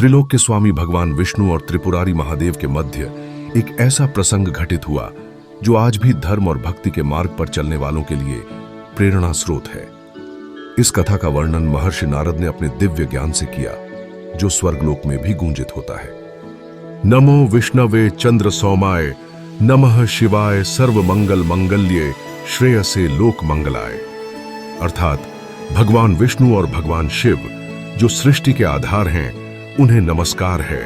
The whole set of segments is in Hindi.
त्रिलोक के स्वामी भगवान विष्णु और त्रिपुरारी महादेव के मध्य एक ऐसा प्रसंग घटित हुआ जो आज भी धर्म और भक्ति के मार्ग पर चलने वालों के लिए प्रेरणा स्रोत है। इस कथा का वर्णन महर्षि नारद ने अपने दिव्य ज्ञान से किया, जो स्वर्गलोक में भी गूंजित होता है। नमो विष्णवे चंद्र सौमाय, नमः शिवाय सर्व मंगल मंगल्ये, श्रेयसे लोक मंगलाय। अर्थात भगवान विष्णु और भगवान शिव जो सृष्टि के आधार हैं, उन्हें नमस्कार है।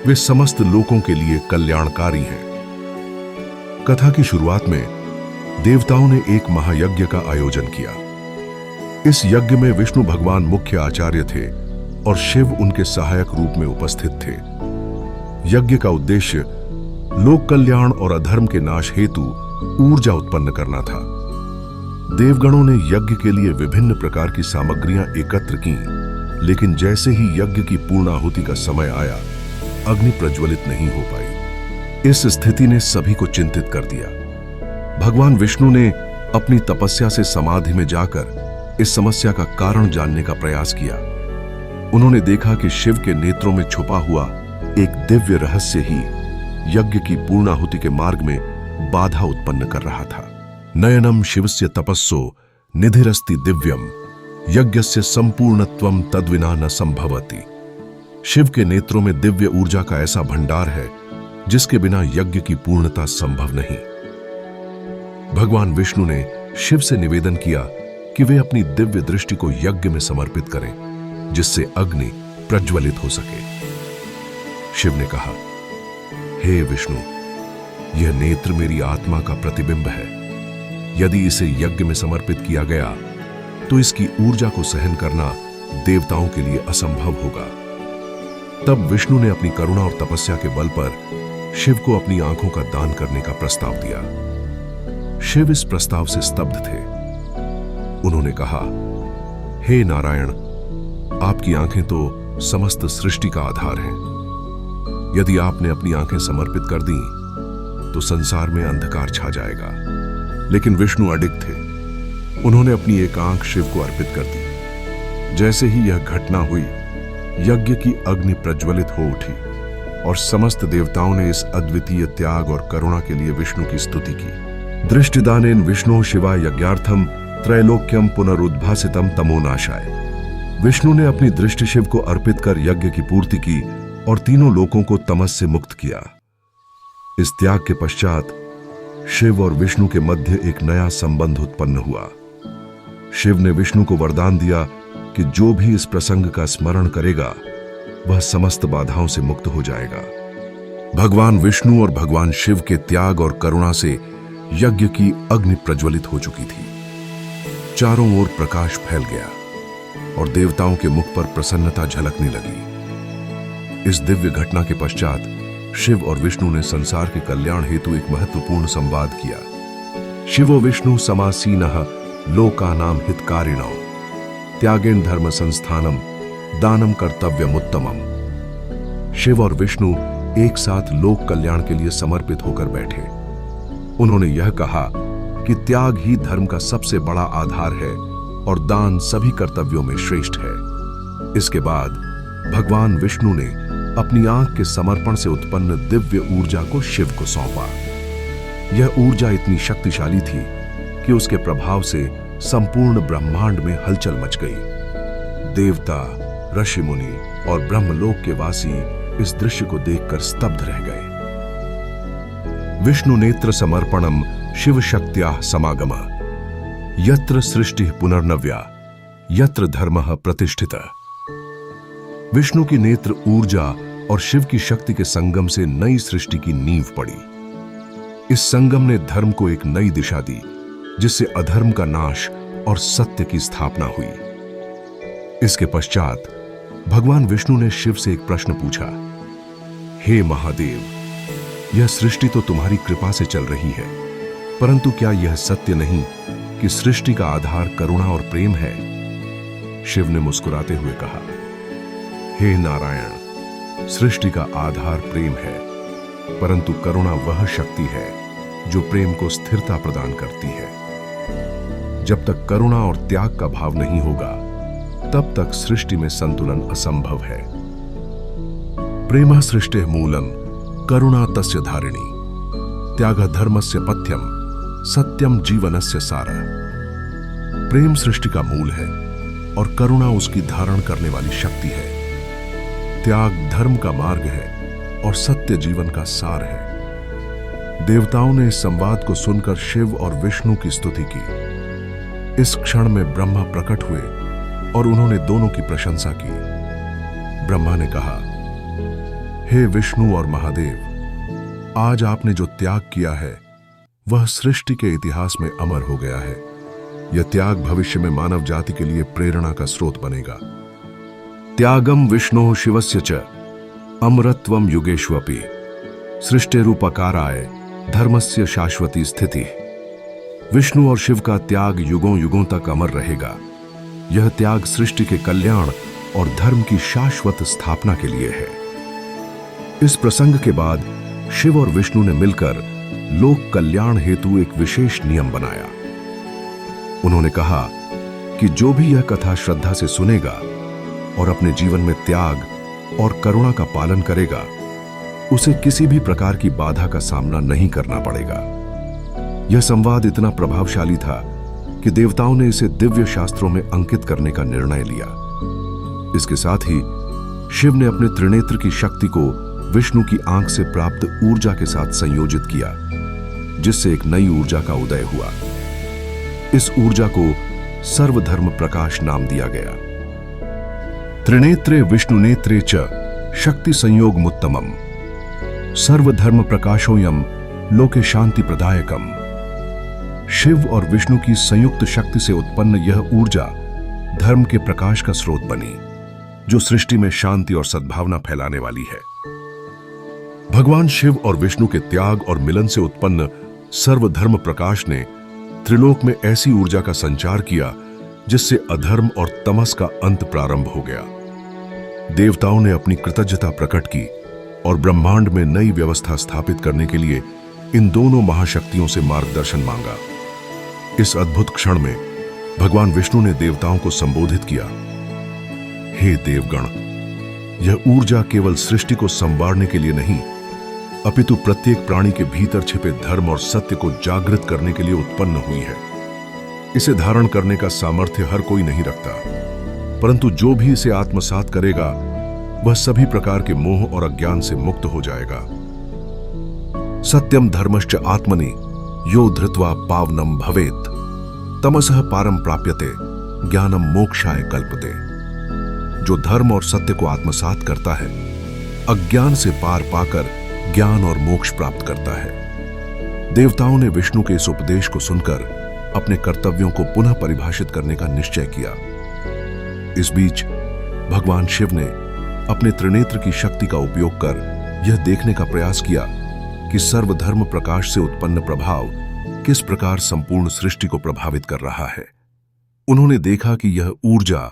वे समस्त लोकों के लिए कल्याणकारी हैं। कथा की शुरुआत में देवताओं ने एक महायज्ञ का आयोजन किया। इस यज्ञ में विष्णु भगवान मुख्य आचार्य थे और शिव उनके सहायक रूप में उपस्थित थे। यज्ञ का उद्देश्य लोक कल्याण और अधर्म के नाश हेतु ऊर्जा उत्पन्न करना था। देवगणों ने यज्ञ के लिए विभिन्न प्रकार की सामग्रियां एकत्र की, लेकिन जैसे ही यज्ञ की पूर्णाहुति का समय आया, अग्नि प्रज्वलित नहीं हो पाई। इस स्थिति ने सभी को चिंतित कर दिया। भगवान विष्णु ने अपनी तपस्या से समाधि में जाकर इस समस्या का कारण जानने का प्रयास किया। उन्होंने देखा कि शिव के नेत्रों में छुपा हुआ एक दिव्य रहस्य ही यज्ञ की पूर्णाहुति के मार्ग में बाधा उत्पन्न कर रहा था। नयनम शिवस्य तपस्सो निधिरस्ति दिव्यम, यज्ञस्य संपूर्णत्वम तद्विना न संभवति। शिव के नेत्रों में दिव्य ऊर्जा का ऐसा भंडार है जिसके बिना यज्ञ की पूर्णता संभव नहीं। भगवान विष्णु ने शिव से निवेदन किया कि वे अपनी दिव्य दृष्टि को यज्ञ में समर्पित करें, जिससे अग्नि प्रज्वलित हो सके। शिव ने कहा, हे विष्णु, यह नेत्र मेरी आत्मा का प्रतिबिंब है। यदि इसे यज्ञ में समर्पित किया गया तो इसकी ऊर्जा को सहन करना देवताओं के लिए असंभव होगा। तब विष्णु ने अपनी करुणा और तपस्या के बल पर शिव को अपनी आंखों का दान करने का प्रस्ताव दिया। शिव इस प्रस्ताव से स्तब्ध थे। उन्होंने कहा, हे नारायण, आपकी आंखें तो समस्त सृष्टि का आधार हैं। यदि आपने अपनी आंखें समर्पित कर दी तो संसार में अंधकार छा जाएगा। लेकिन विष्णु अडिग थे। उन्होंने अपनी एक आंख शिव को अर्पित कर दी। जैसे ही यह घटना हुई, यज्ञ की अग्नि प्रज्वलित हो उठी और समस्त देवताओं ने इस अद्वितीय त्याग और करुणा के लिए विष्णु की स्तुति की। दृष्टिदानेन विष्णु शिवाय यज्ञार्थम त्रैलोक्यम पुनरुद्भासितम तमोनाशाय। विष्णु ने अपनी दृष्टि शिव को अर्पित कर यज्ञ की पूर्ति की और तीनों लोकों को तमस से मुक्त किया। इस त्याग के पश्चात शिव और विष्णु के मध्य एक नया संबंध उत्पन्न हुआ। शिव ने विष्णु को वरदान दिया कि जो भी इस प्रसंग का स्मरण करेगा वह समस्त बाधाओं से मुक्त हो जाएगा। भगवान विष्णु और भगवान शिव के त्याग और करुणा से यज्ञ की अग्नि प्रज्वलित हो चुकी थी। चारों ओर प्रकाश फैल गया और देवताओं के मुख पर प्रसन्नता झलकने लगी। इस दिव्य घटना के पश्चात शिव और विष्णु ने संसार के कल्याण हेतु एक महत्वपूर्ण संवाद किया। शिवो विष्णु समासीनः लोकानां हितकारिणौ, त्यागेन धर्म संस्थानम दानम कर्तव्यमुत्तमम। शिव और विष्णु एक साथ लोक कल्याण के लिए समर्पित होकर बैठे। उन्होंने यह कहा कि त्याग ही धर्म का सबसे बड़ा आधार है और दान सभी कर्तव्यों में श्रेष्ठ है। इसके बाद भगवान विष्णु ने अपनी आंख के समर्पण से उत्पन्न दिव्य ऊर्जा को शिव को सौंपा। यह ऊर्जा इतनी शक्तिशाली थी कि उसके प्रभाव से संपूर्ण ब्रह्मांड में हलचल मच गई। देवता, ऋषि मुनि और ब्रह्मलोक के वासी इस दृश्य को देखकर स्तब्ध रह गए। विष्णु नेत्र समर्पणम शिव शक्त्याः समागमः, यत्र सृष्टि पुनर्नव्या, यत्र धर्मः प्रतिष्ठितः। विष्णु की नेत्र ऊर्जा और शिव की शक्ति के संगम से नई सृष्टि की नींव पड़ी। इस संगम ने धर्म को एक नई दिशा दी, जिससे अधर्म का नाश और सत्य की स्थापना हुई। इसके पश्चात भगवान विष्णु ने शिव से एक प्रश्न पूछा, हे महादेव, यह सृष्टि तो तुम्हारी कृपा से चल रही है, परंतु क्या यह सत्य नहीं कि सृष्टि का आधार करुणा और प्रेम है? शिव ने मुस्कुराते हुए कहा, हे नारायण, सृष्टि का आधार प्रेम है, परंतु करुणा वह शक्ति है जो प्रेम को स्थिरता प्रदान करती है। जब तक करुणा और त्याग का भाव नहीं होगा, तब तक सृष्टि में संतुलन असंभव है। प्रेम सृष्टि मूलम करुणा तस्य धारिणी त्याग धर्मस्य पथ्यम सत्यम जीवनस्य सारा। प्रेम सृष्टि का मूल है और करुणा उसकी धारण करने वाली शक्ति है। त्याग धर्म का मार्ग है और सत्य जीवन का सार है। देवताओं ने इस संवाद को सुनकर शिव और विष्णु की स्तुति की। इस क्षण में ब्रह्मा प्रकट हुए और उन्होंने दोनों की प्रशंसा की। ब्रह्मा ने कहा, हे विष्णु और महादेव, आज आपने जो त्याग किया है वह सृष्टि के इतिहास में अमर हो गया है। यह त्याग भविष्य में मानव जाति के लिए प्रेरणा का स्रोत बनेगा। त्यागम विष्णु शिवस्य च अमरत्वम युगेष्वपि सृष्टिरूपकाराय धर्मस्य शाश्वती स्थिति। विष्णु और शिव का त्याग युगों युगों तक अमर रहेगा। यह त्याग सृष्टि के कल्याण और धर्म की शाश्वत स्थापना के लिए है। इस प्रसंग के बाद शिव और विष्णु ने मिलकर लोक कल्याण हेतु एक विशेष नियम बनाया। उन्होंने कहा कि जो भी यह कथा श्रद्धा से सुनेगा और अपने जीवन में त्याग और करुणा का पालन करेगा, उसे किसी भी प्रकार की बाधा का सामना नहीं करना पड़ेगा। यह संवाद इतना प्रभावशाली था कि देवताओं ने इसे दिव्य शास्त्रों में अंकित करने का निर्णय लिया। इसके साथ ही शिव ने अपने त्रिनेत्र की शक्ति को विष्णु की आंख से प्राप्त ऊर्जा के साथ संयोजित किया, जिससे एक नई ऊर्जा का उदय हुआ। इस ऊर्जा को सर्वधर्म प्रकाश नाम दिया गया। त्रिनेत्रे विष्णु नेत्रे च शक्ति संयोग मुत्तमम सर्वधर्म प्रकाशोयम लोके शांति प्रदायकम। शिव और विष्णु की संयुक्त शक्ति से उत्पन्न यह ऊर्जा धर्म के प्रकाश का स्रोत बनी, जो सृष्टि में शांति और सद्भावना फैलाने वाली है। भगवान शिव और विष्णु के त्याग और मिलन से उत्पन्न सर्वधर्म प्रकाश ने त्रिलोक में ऐसी ऊर्जा का संचार किया जिससे अधर्म और तमस का अंत प्रारंभ हो गया। देवताओं ने अपनी कृतज्ञता प्रकट की और ब्रह्मांड में नई व्यवस्था स्थापित करने के लिए इन दोनों महाशक्तियों से मार्गदर्शन मांगा। इस अद्भुत क्षण में भगवान विष्णु ने देवताओं को संबोधित किया, हे देवगण, यह ऊर्जा केवल सृष्टि को संवारने के लिए नहीं, अपितु प्रत्येक प्राणी के भीतर छिपे धर्म और सत्य को जागृत करने के लिए उत्पन्न हुई है। इसे धारण करने का सामर्थ्य हर कोई नहीं रखता, परंतु जो भी इसे आत्मसात करेगा वह सभी प्रकार के मोह और अज्ञान से मुक्त हो जाएगा। सत्यम धर्मश्च आत्मनि यो धृत्वा पावनम भवेत तमसः पारम प्राप्यते ज्ञानम मोक्षाय कल्पते। जो धर्म और सत्य को आत्मसात करता है, अज्ञान से पार पाकर ज्ञान और मोक्ष प्राप्त करता है। देवताओं ने विष्णु के इस उपदेश को सुनकर अपने कर्तव्यों को पुनः परिभाषित करने का निश्चय किया। इस बीच भगवान शिव ने अपने त्रिनेत्र की शक्ति का उपयोग कर यह देखने का प्रयास किया कि सर्वधर्म प्रकाश से उत्पन्न प्रभाव किस प्रकार संपूर्ण सृष्टि को प्रभावित कर रहा है। उन्होंने देखा कि यह ऊर्जा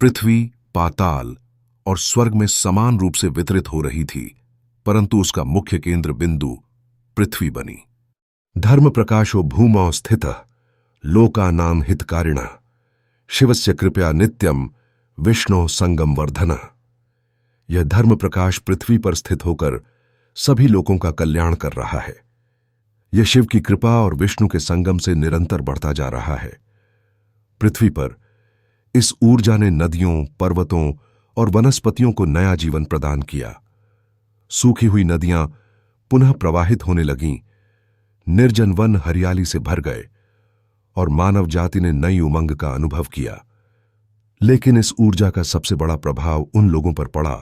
पृथ्वी, पाताल और स्वर्ग में समान रूप से वितरित हो रही थी, परंतु उसका मुख्य केंद्र बिंदु पृथ्वी बनी। धर्म प्रकाशो भूमौ स्थितः लोकानां हितकारिणः शिवस्य कृपया नित्यम विष्णु संगम वर्धनः। यह धर्म प्रकाश पृथ्वी पर स्थित होकर सभी लोगों का कल्याण कर रहा है। यह शिव की कृपा और विष्णु के संगम से निरंतर बढ़ता जा रहा है। पृथ्वी पर इस ऊर्जा ने नदियों, पर्वतों और वनस्पतियों को नया जीवन प्रदान किया। सूखी हुई नदियां पुनः प्रवाहित होने लगीं, निर्जन वन हरियाली से भर गए और मानव जाति ने नई उमंग का अनुभव किया। लेकिन इस ऊर्जा का सबसे बड़ा प्रभाव उन लोगों पर पड़ा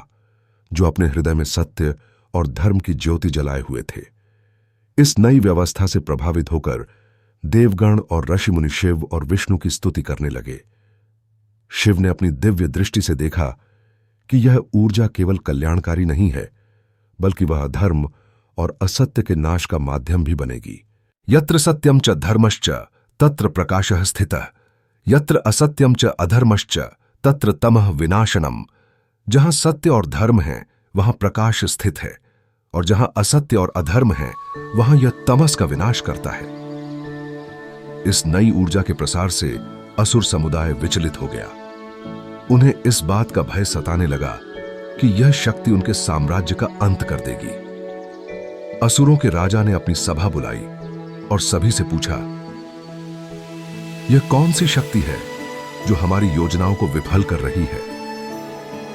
जो अपने हृदय में सत्य और धर्म की ज्योति जलाए हुए थे। इस नई व्यवस्था से प्रभावित होकर देवगण और ऋषि मुनि शिव और विष्णु की स्तुति करने लगे। शिव ने अपनी दिव्य दृष्टि से देखा कि यह ऊर्जा केवल कल्याणकारी नहीं है, बल्कि वह धर्म और असत्य के नाश का माध्यम भी बनेगी। यत्र सत्यम च धर्मश्च तत्र प्रकाशः स्थितः यत्र असत्यम च अधर्मश्च तत्र तमः विनाशनम। जहां सत्य और धर्म है वहां प्रकाश स्थित है, और जहां असत्य और अधर्म है वहां यह तमस का विनाश करता है। इस नई ऊर्जा के प्रसार से असुर समुदाय विचलित हो गया। उन्हें इस बात का भय सताने लगा कि यह शक्ति उनके साम्राज्य का अंत कर देगी। असुरों के राजा ने अपनी सभा बुलाई और सभी से पूछा, यह कौन सी शक्ति है जो हमारी योजनाओं को विफल कर रही है?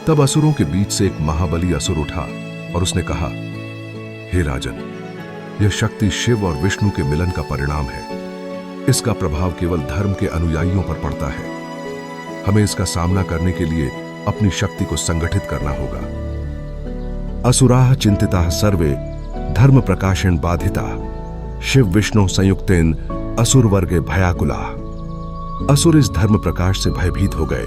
तब असुरों के बीच से एक महाबली असुर उठा और उसने कहा, हे राजन, यह शक्ति शिव और विष्णु के मिलन का परिणाम है। इसका प्रभाव केवल धर्म के अनुयायियों पर पड़ता है। हमें इसका सामना करने के लिए अपनी शक्ति को संगठित करना होगा। असुराः चिंतिताः सर्वे धर्म प्रकाशेन बाधिताः शिव विष्णु संयुक्तेन असुर वर्गे भयाकुलाः। असुर इस धर्म प्रकाश से भयभीत हो गए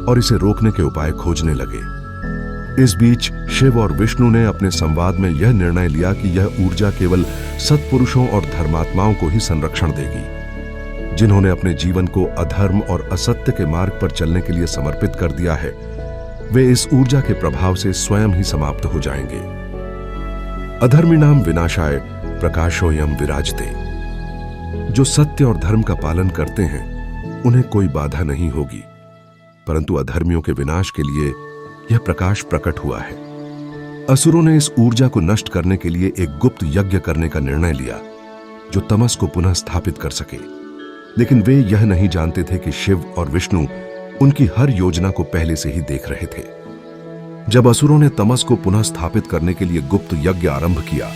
और इसे रोकने के उपाय खोजने लगे। इस बीच शिव और विष्णु ने अपने संवाद में यह निर्णय लिया कि यह ऊर्जा केवल सत्पुरुषों और धर्मात्माओं को ही संरक्षण देगी। जिन्होंने अपने जीवन को अधर्म और असत्य के मार्ग पर चलने के लिए समर्पित कर दिया है, वे इस ऊर्जा के प्रभाव से स्वयं ही समाप्त हो जाएंगे। अधर्मिणाम विनाशाय प्रकाशोऽयं विराजते। जो सत्य और धर्म का पालन करते हैं उन्हें कोई बाधा नहीं होगी, परंतु अधर्मियों के विनाश के लिए यह प्रकाश प्रकट हुआ है। असुरों ने इस ऊर्जा को नष्ट करने के लिए एक गुप्त यज्ञ करने का निर्णय लिया जो तमस को पुनः स्थापित कर सके। लेकिन वे यह नहीं जानते थे कि शिव और विष्णु उनकी हर योजना को पहले से ही देख रहे थे। जब असुरों ने तमस को पुनः स्थापित करने के लिए गुप्त यज्ञ आरंभ किया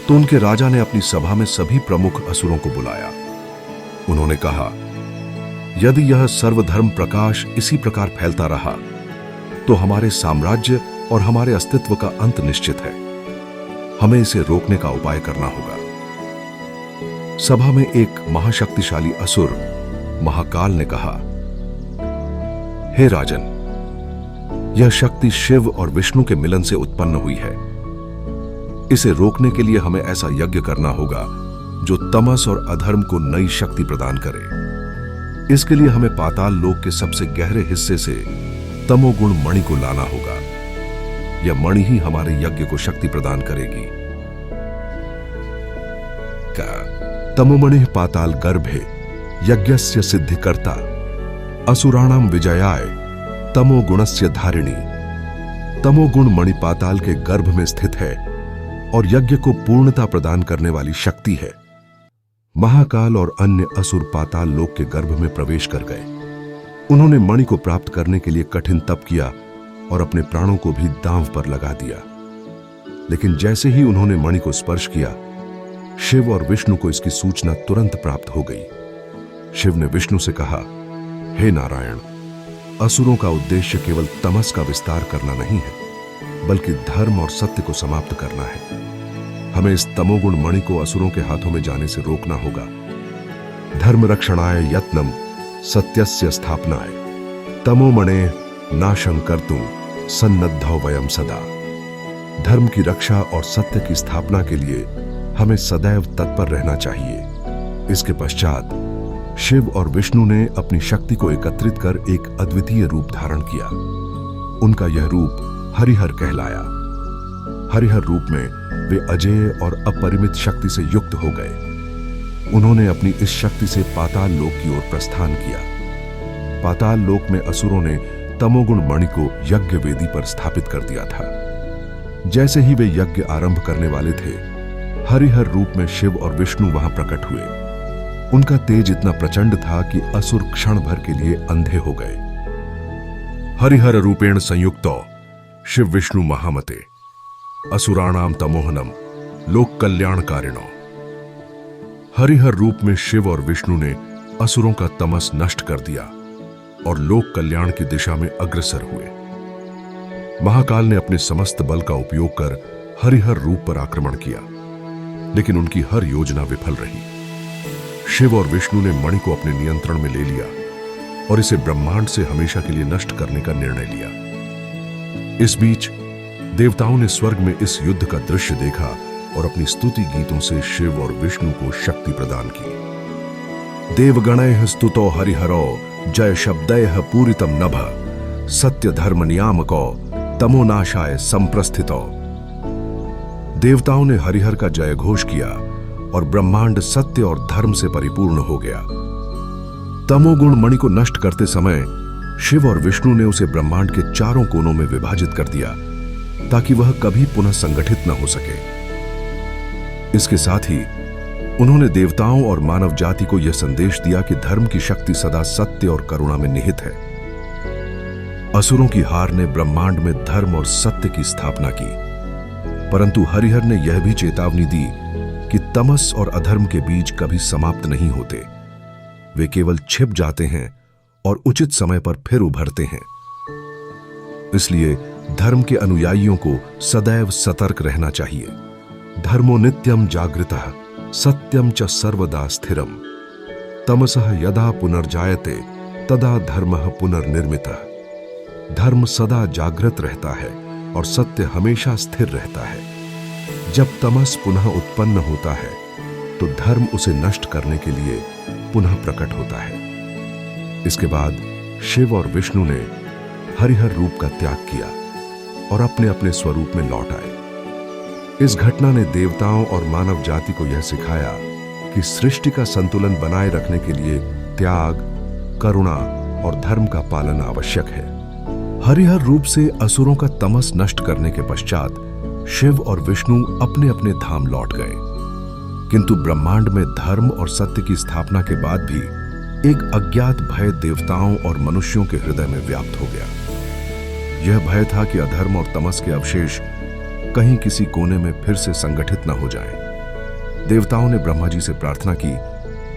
तो उनके राजा ने अपनी सभा में सभी प्रमुख असुरों को बुलाया। उन्होंने कहा, यदि यह सर्वधर्म प्रकाश इसी प्रकार फैलता रहा तो हमारे साम्राज्य और हमारे अस्तित्व का अंत निश्चित है। हमें इसे रोकने का उपाय करना होगा। सभा में एक महाशक्तिशाली असुर महाकाल ने कहा, हे राजन, यह शक्ति शिव और विष्णु के मिलन से उत्पन्न हुई है। इसे रोकने के लिए हमें ऐसा यज्ञ करना होगा जो तमस और अधर्म को नई शक्ति प्रदान करे। इसके लिए हमें पाताल लोक के सबसे गहरे हिस्से से तमोगुण मणि को लाना होगा। यह मणि ही हमारे यज्ञ को शक्ति प्रदान करेगी। तमोमणि पाताल गर्भे यज्ञस्य सिद्धिकर्ता असुराणाम विजयाय तमोगुणस्य धारिणी। तमोगुण मणि पाताल के गर्भ में स्थित है और यज्ञ को पूर्णता प्रदान करने वाली शक्ति है। महाकाल और अन्य असुर पाताल लोक के गर्भ में प्रवेश कर गए। उन्होंने मणि को प्राप्त करने के लिए कठिन तप किया और अपने प्राणों को भी दांव पर लगा दिया। लेकिन जैसे ही उन्होंने मणि को स्पर्श किया, शिव और विष्णु को इसकी सूचना तुरंत प्राप्त हो गई। शिव ने विष्णु से कहा, हे नारायण, असुरों का उद्देश्य केवल तमस का विस्तार करना नहीं है, बल्कि धर्म और सत्य को समाप्त करना है। हमें इस तमोगुण मणि को असुरों के हाथों में जाने से रोकना होगा। धर्म रक्षणाय यत्नम सत्यस्य स्थापनाय तमोमणे नाशं कर्तुं सन्नद्धौ वयं सदा। धर्म की रक्षा और सत्य की स्थापना के लिए हमें सदैव तत्पर रहना चाहिए। इसके पश्चात शिव और विष्णु ने अपनी शक्ति को एकत्रित कर एक अद्वितीय रूप धारण किया। उनका यह रूप हरिहर कहलाया। हरिहर रूप में वे अजेय और अपरिमित शक्ति से युक्त हो गए। उन्होंने अपनी इस शक्ति से पाताल लोक की ओर प्रस्थान किया। पाताल लोक में असुरों ने तमोगुण मणि को यज्ञ वेदी पर स्थापित कर दिया था। जैसे ही वे यज्ञ आरंभ करने वाले थे, हरिहर रूप में शिव और विष्णु वहां प्रकट हुए। उनका तेज इतना प्रचंड था कि असुर क्षण भर के लिए अंधे हो गए। हरिहर रूपेण संयुक्तो शिव विष्णु महामते असुराणाम तमोहनम लोक कल्याणकारिणो। हरिहर रूप में शिव और विष्णु ने असुरों का तमस नष्ट कर दिया और लोक कल्याण की दिशा में अग्रसर हुए। महाकाल ने अपने समस्त बल का उपयोग कर हरिहर रूप पर आक्रमण किया, लेकिन उनकी हर योजना विफल रही। शिव और विष्णु ने मणि को अपने नियंत्रण में ले लिया और इसे ब्रह्मांड से हमेशा के लिए नष्ट करने का निर्णय लिया। इस बीच देवताओं ने स्वर्ग में इस युद्ध का दृश्य देखा और अपनी स्तुति गीतों से शिव और विष्णु को शक्ति प्रदान की। देवगणैः स्तुतो हरिहरो जय शब्दैः पूरितम नभ सत्य धर्म नियामको तमोनाशाय संप्रस्थितो। देवताओं ने हरिहर का जय घोष किया और ब्रह्मांड सत्य और धर्म से परिपूर्ण हो गया। तमोगुण मणि को नष्ट करते समय शिव और विष्णु ने उसे ब्रह्मांड के चारों कोनों में विभाजित कर दिया ताकि वह कभी पुनः संगठित न हो सके। इसके साथ ही उन्होंने देवताओं और मानव जाति को यह संदेश दिया कि धर्म की शक्ति सदा सत्य और करुणा में निहित है। असुरों की हार ने ब्रह्मांड में धर्म और सत्य की स्थापना की, परंतु हरिहर ने यह भी चेतावनी दी कि तमस और अधर्म के बीज कभी समाप्त नहीं होते। वे केवल छिप जाते हैं और उचित समय पर फिर उभरते हैं। इसलिए धर्म के अनुयायियों को सदैव सतर्क रहना चाहिए। धर्मो नित्यम जागृतः सत्यम च सर्वदा स्थिरम तमसः यदा पुनर्जायते तदा धर्मः पुनर्निर्मितः। धर्म सदा जागृत रहता है और सत्य हमेशा स्थिर रहता है। जब तमस पुनः उत्पन्न होता है तो धर्म उसे नष्ट करने के लिए पुनः प्रकट होता है। इसके बाद शिव और विष्णु ने हरिहर रूप का त्याग किया और अपने अपने स्वरूप में लौट आए। इस घटना ने देवताओं और मानव जाति को यह सिखाया कि सृष्टि का संतुलन बनाए रखने के लिए त्याग, करुणा और धर्म का पालन आवश्यक है। हरिहर रूप से असुरों का तमस नष्ट करने के पश्चात शिव और विष्णु अपने अपने धाम लौट गए, किंतु ब्रह्मांड में धर्म और सत्य की स्थापना के बाद भी एक अज्ञात भय देवताओं और मनुष्यों के हृदय में व्याप्त हो गया। यह भय था कि अधर्म और तमस के अवशेष कहीं किसी कोने में फिर से संगठित न हो जाएं। देवताओं ने ब्रह्मा जी से प्रार्थना की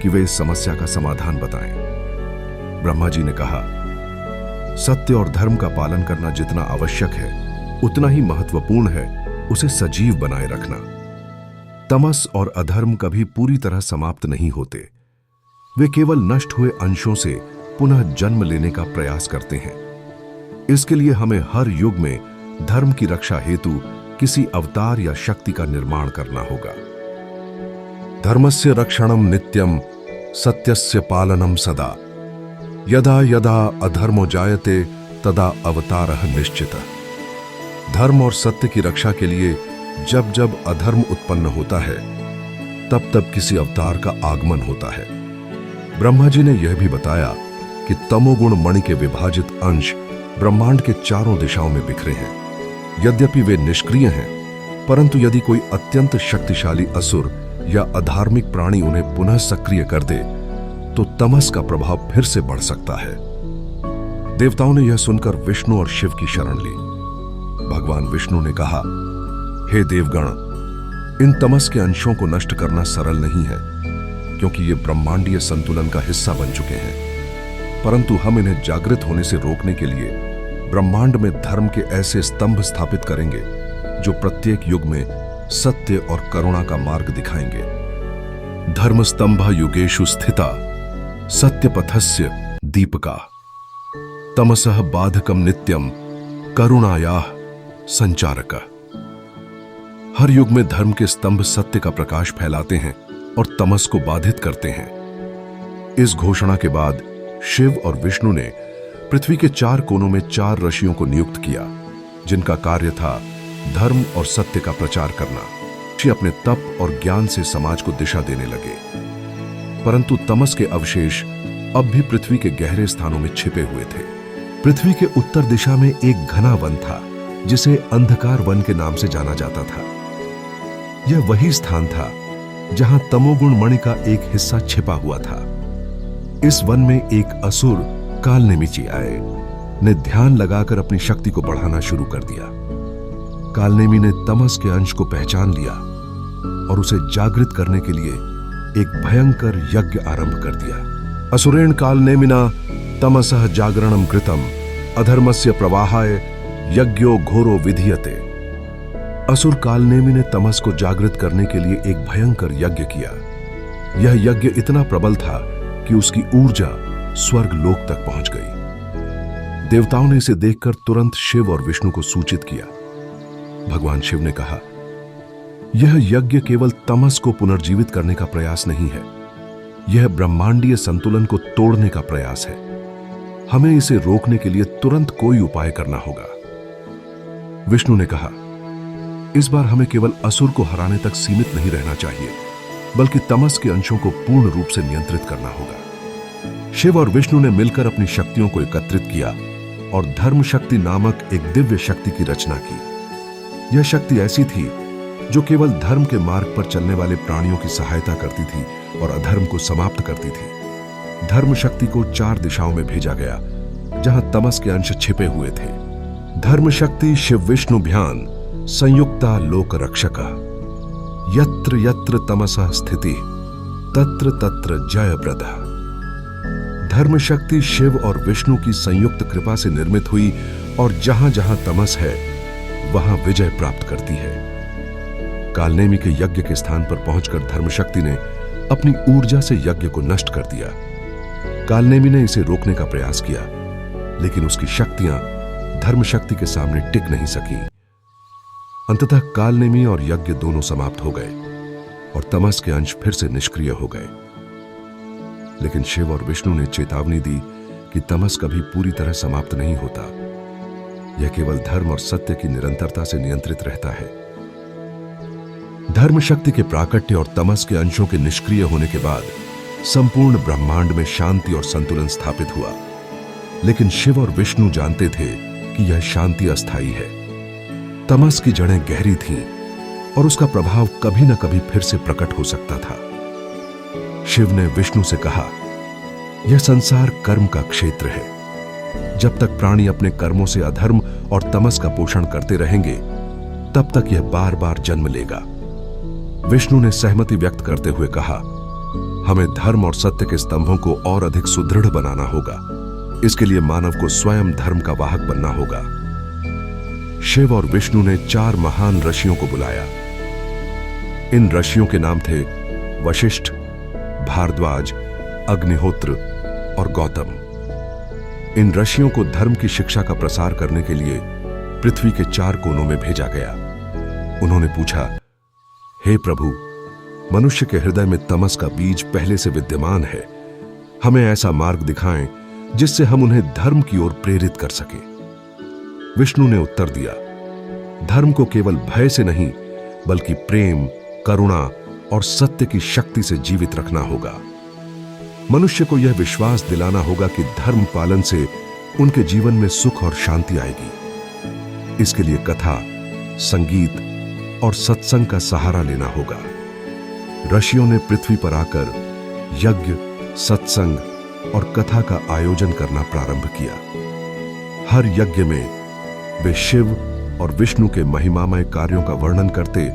कि वे इस समस्या का समाधान बताएं। ब्रह्मा जी ने कहा, सत्य और धर्म का पालन करना जितना आवश्यक है उतना ही महत्वपूर्ण है उसे सजीव बनाए रखना। तमस और अधर्म कभी पूरी तरह समाप्त नहीं होते, वे केवल नष्ट हुए अंशों से पुनः जन्म लेने का प्रयास करते हैं। इसके लिए हमें हर युग में धर्म की रक्षा हेतु किसी अवतार या शक्ति का निर्माण करना होगा। धर्मस्य रक्षणम नित्यम सत्यस्य पालनम सदा यदा यदा अधर्मो जायते तदा अवतारः निश्चितः। धर्म और सत्य की रक्षा के लिए जब जब अधर्म उत्पन्न होता है तब तब किसी अवतार का आगमन होता है। ब्रह्मा जी ने यह भी बताया कि तमोगुण मणि के विभाजित अंश ब्रह्मांड के चारों दिशाओं में बिखरे हैं। यद्यपि वे निष्क्रिय हैं, परंतु यदि कोई अत्यंत शक्तिशाली असुर या अधार्मिक प्राणी उन्हें पुनः सक्रिय कर दे तो तमस का प्रभाव फिर से बढ़ सकता है। देवताओं ने यह सुनकर विष्णु और शिव की शरण ली। भगवान विष्णु ने कहा, हे देवगण, इन तमस के अंशों को नष्ट करना सरल नहीं है, क्योंकि ये ब्रह्मांडीय संतुलन का हिस्सा बन चुके हैं। परंतु हम इन्हें जागृत होने से रोकने के लिए ब्रह्मांड में धर्म के ऐसे स्तंभ स्थापित करेंगे जो प्रत्येक युग में सत्य और करुणा का मार्ग दिखाएंगे। धर्म स्तंभा युगेषु स्थिता सत्यपथस्य दीपका तमसः बाधकम नित्यम करुणायाः संचारका। हर युग में धर्म के स्तंभ सत्य का प्रकाश फैलाते हैं और तमस को बाधित करते हैं। इस घोषणा के बाद शिव और विष्णु ने पृथ्वी के 4 कोनों में 4 ऋषियों को नियुक्त किया, जिनका कार्य था धर्म और सत्य का प्रचार करना। ऋषि अपने तप और ज्ञान से समाज को दिशा देने लगे, परंतु तमस के अवशेष अब भी पृथ्वी के गहरे स्थानों में छिपे हुए थे। पृथ्वी के उत्तर दिशा में एक घना वन था जिसे अंधकार वन के नाम से जाना जाता था। यह वही स्थान था जहां तमोगुण मणि का एक हिस्सा छिपा हुआ था। इस वन में एक असुर कालनेमिची आए ने ध्यान लगाकर अपनी शक्ति को बढ़ाना शुरू कर दिया। कालनेमी ने तमस के अंश को पहचान लिया और उसे जागृत करने के लिए एक भयंकर यज्ञ आरंभ कर दिया। असुरेण कालनेमिना तमसः जागरणम कृतम अधर्मस्य प्रवाहाय यज्ञो घोरो विधीयते। असुर कालनेमी ने तमस को जागृत करने के लिए एक भयंकर यज्ञ किया। यह यज्ञ इतना प्रबल था कि उसकी ऊर्जा स्वर्ग लोक तक पहुंच गई। देवताओं ने इसे देखकर तुरंत शिव और विष्णु को सूचित किया। भगवान शिव ने कहा, यह यज्ञ केवल तमस को पुनर्जीवित करने का प्रयास नहीं है, यह ब्रह्मांडीय संतुलन को तोड़ने का प्रयास है। हमें इसे रोकने के लिए तुरंत कोई उपाय करना होगा। विष्णु ने कहा, इस बार हमें केवल असुर को हराने तक सीमित नहीं रहना चाहिए, बल्कि तमस के अंशों को पूर्ण रूप से नियंत्रित करना होगा। शिव और विष्णु ने मिलकर अपनी शक्तियों को एकत्रित किया और धर्म शक्ति नामक एक दिव्य शक्ति की रचना की। यह शक्ति ऐसी थी जो केवल धर्म के मार्ग पर चलने वाले प्राणियों की सहायता करती थी और अधर्म को समाप्त करती थी। धर्म शक्ति को 4 दिशाओं में भेजा गया जहां तमस के अंश छिपे हुए थे। धर्म शक्ति शिव विष्णुभ्यान संयुक्ता लोक रक्षका यत्र यत्र तमसः स्थिति तत्र तत्र जयप्रदा। धर्म शक्ति शिव और विष्णु की संयुक्त कृपा से निर्मित हुई और जहां जहां तमस है वहां विजय प्राप्त करती है। कालनेमी के यज्ञ के स्थान पर पहुंचकर धर्मशक्ति ने अपनी ऊर्जा से यज्ञ को नष्ट कर दिया। कालनेमी ने इसे रोकने का प्रयास किया, लेकिन उसकी शक्तियां धर्मशक्ति के सामने टिक नहीं सकी। अंततः कालनेमी और यज्ञ दोनों समाप्त हो गए और तमस के अंश फिर से निष्क्रिय हो गए। लेकिन शिव और विष्णु ने चेतावनी दी कि तमस कभी पूरी तरह समाप्त नहीं होता। यह केवल धर्म और सत्य की निरंतरता से नियंत्रित रहता है। धर्म शक्ति के प्राकट्य और तमस के अंशों के निष्क्रिय होने के बाद संपूर्ण ब्रह्मांड में शांति और संतुलन स्थापित हुआ। लेकिन शिव और विष्णु जानते थे कि यह शांति अस्थायी है। तमस की जड़ें गहरी थीं और उसका प्रभाव कभी न कभी फिर से प्रकट हो सकता था। शिव ने विष्णु से कहा, यह संसार कर्म का क्षेत्र है। जब तक प्राणी अपने कर्मों से अधर्म और तमस का पोषण करते रहेंगे, तब तक यह बार बार जन्म लेगा। विष्णु ने सहमति व्यक्त करते हुए कहा, हमें धर्म और सत्य के स्तंभों को और अधिक सुदृढ़ बनाना होगा। इसके लिए मानव को स्वयं धर्म का वाहक बनना होगा। शिव और विष्णु ने 4 महान ऋषियों को बुलाया। इन ऋषियों के नाम थे वशिष्ठ, भारद्वाज, अग्निहोत्र और गौतम। इन ऋषियों को धर्म की शिक्षा का प्रसार करने के लिए पृथ्वी के 4 कोनों में भेजा गया। उन्होंने पूछा, हे प्रभु, मनुष्य के हृदय में तमस का बीज पहले से विद्यमान है। हमें ऐसा मार्ग दिखाएं जिससे हम उन्हें धर्म की ओर प्रेरित कर सकें। विष्णु ने उत्तर दिया, धर्म को केवल भय से नहीं बल्कि प्रेम, करुणा और सत्य की शक्ति से जीवित रखना होगा। मनुष्य को यह विश्वास दिलाना होगा कि धर्म पालन से उनके जीवन में सुख और शांति आएगी। इसके लिए कथा, संगीत और सत्संग का सहारा लेना होगा। ऋषियों ने पृथ्वी पर आकर यज्ञ, सत्संग और कथा का आयोजन करना प्रारंभ किया। हर यज्ञ में वे शिव और विष्णु के महिमामय कार्यों का वर्णन करते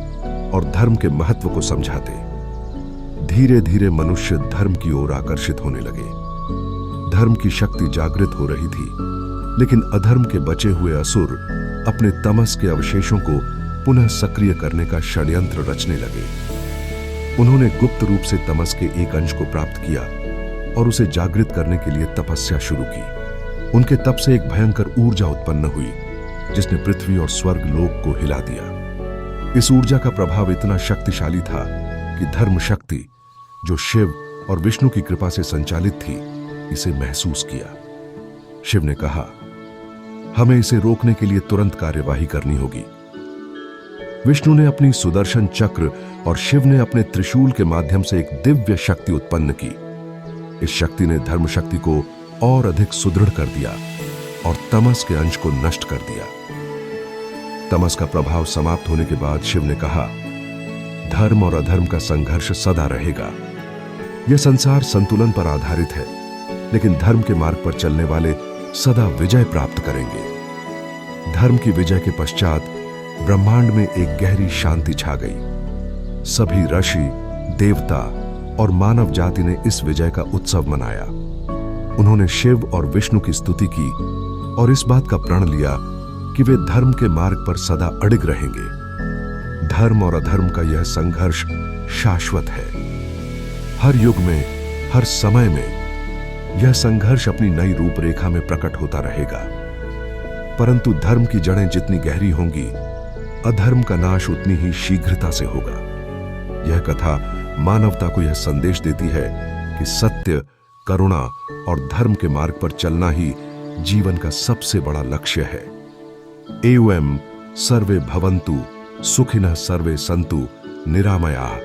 और धर्म के महत्व को समझाते। धीरे धीरे मनुष्य धर्म की ओर आकर्षित होने लगे। धर्म की शक्ति जागृत हो रही थी, लेकिन अधर्म के बचे हुए असुर अपने तमस के अवशेषों को पुनः सक्रिय करने का षड्यंत्र रचने लगे। उन्होंने गुप्त रूप से तमस के एक अंश को प्राप्त किया और उसे जागृत करने के लिए तपस्या शुरू की। उनके तप से एक भयंकर ऊर्जा उत्पन्न हुई जिसने पृथ्वी और स्वर्ग लोक को हिला दिया। इस ऊर्जा का प्रभाव इतना शक्तिशाली था कि धर्म शक्ति, जो शिव और विष्णु की कृपा से संचालित थी, इसे महसूस किया। शिव ने कहा, हमें इसे रोकने के लिए तुरंत कार्यवाही करनी होगी। विष्णु ने अपनी सुदर्शन चक्र और शिव ने अपने त्रिशूल के माध्यम से एक दिव्य शक्ति उत्पन्न की। इस शक्ति ने धर्म शक्ति को और अधिक सुदृढ़ कर दिया और तमस के अंश को नष्ट कर दिया। तमस का प्रभाव समाप्त होने के बाद शिव ने कहा, धर्म और अधर्म का संघर्ष सदा रहेगा। यह संसार संतुलन पर आधारित है, लेकिन धर्म के मार्ग पर चलने वाले सदा विजय प्राप्त करेंगे। धर्म की विजय के पश्चात ब्रह्मांड में एक गहरी शांति छा गई। सभी ऋषि, देवता और मानव जाति ने इस विजय का उत्सव मनाया। उन्होंने शिव और विष्णु की स्तुति की और इस बात का प्रण लिया कि वे धर्म के मार्ग पर सदा अडिग रहेंगे। धर्म और अधर्म का यह संघर्ष शाश्वत है। हर युग में, हर समय में यह संघर्ष अपनी नई रूपरेखा में प्रकट होता रहेगा। परंतु धर्म की जड़ें जितनी गहरी होंगी, अधर्म का नाश उतनी ही शीघ्रता से होगा। यह कथा मानवता को यह संदेश देती है कि सत्य, करुणा और धर्म के मार्ग पर चलना ही जीवन का सबसे बड़ा लक्ष्य है। एवं सर्वे भवन्तु सुखिनः सर्वे सन्तु निरामयाः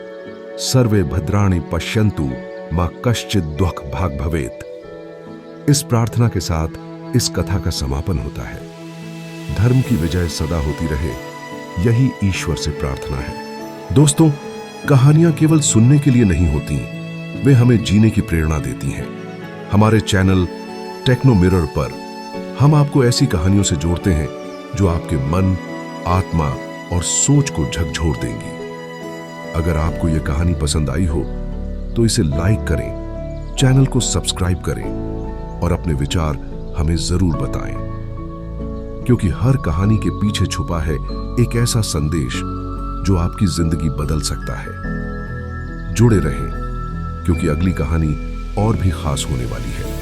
सर्वे भद्राणि पश्यन्तु मा कश्चित् दुःख भाग् भवेत्। इस प्रार्थना के साथ इस कथा का समापन होता है। धर्म की विजय सदा होती रहे, यही ईश्वर से प्रार्थना है। दोस्तों, कहानियां केवल सुनने के लिए नहीं होती, वे हमें जीने की प्रेरणा देती हैं। हमारे चैनल टेक्नो मिरर पर हम आपको ऐसी कहानियों से जोड़ते हैं जो आपके मन, आत्मा और सोच को झकझोर देंगी। अगर आपको यह कहानी पसंद आई हो तो इसे लाइक करें, चैनल को सब्सक्राइब करें और अपने विचार हमें जरूर बताएं, क्योंकि हर कहानी के पीछे छुपा है एक ऐसा संदेश जो आपकी जिंदगी बदल सकता है। जुड़े रहें, क्योंकि अगली कहानी और भी खास होने वाली है।